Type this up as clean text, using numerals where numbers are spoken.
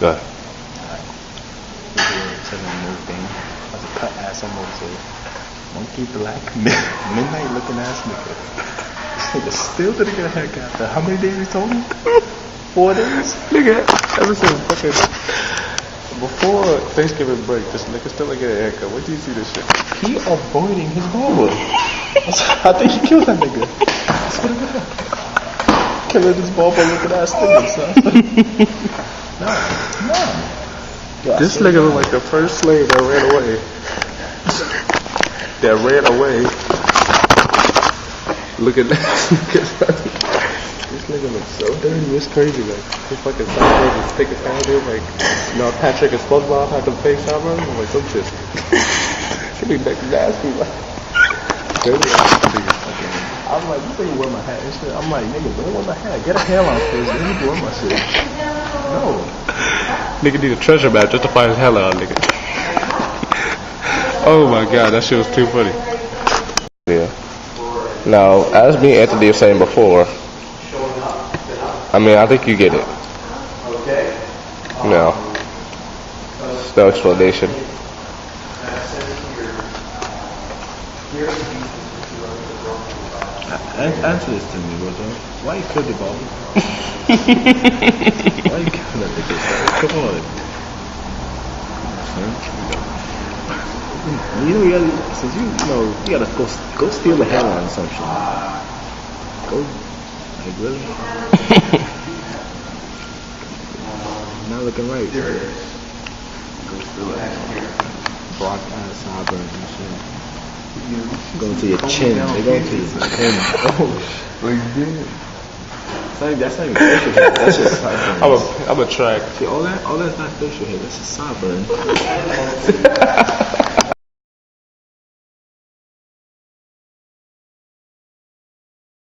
Go ahead. That's a cut ass almost a monkey black midnight looking ass nigga. This nigga still didn't get a haircut after how many days he told me? 4 days? Nigga, ever since fucking before Thanksgiving break, this nigga still ain't get a haircut. Where do you see this shit? He avoiding his barber. I think he killed that nigga. I swear to God. Killing this barber looking ass nigga, son. No. Yo, This nigga look like the first slave that ran away. Look at that. This nigga looks so dirty. It's crazy. Like his fucking sideburns is thick as hell, dude. Like, you know, Patrick and SpongeBob had them fake sideburns. I'm like, some shit. She be like nasty. Like, dirty ass nigga. I'm like, you think you wear my hat and shit? I'm like, nigga, don't wear my hat. Get a hairline first, then you wear my shit. No. Nigga need a treasure map just to find his hell out, nigga. Oh my god, that shit was too funny. Yeah. Now, as me and Anthony were saying before, I mean, I think you get it. No. There's no explanation. Answer this to me, bro. Why you killed the barber? Why you killed that nigga? Come on. You know, since you gotta go steal a hairline or some shit. Go, like really? Not looking right. Go steal a block ass sideburns and shit. Go to your chin. They go to your chin. Oh, like damn. That's not even facial hair. That's just sideburns. I'm a track. See, all that's not facial hair. That's just sideburn.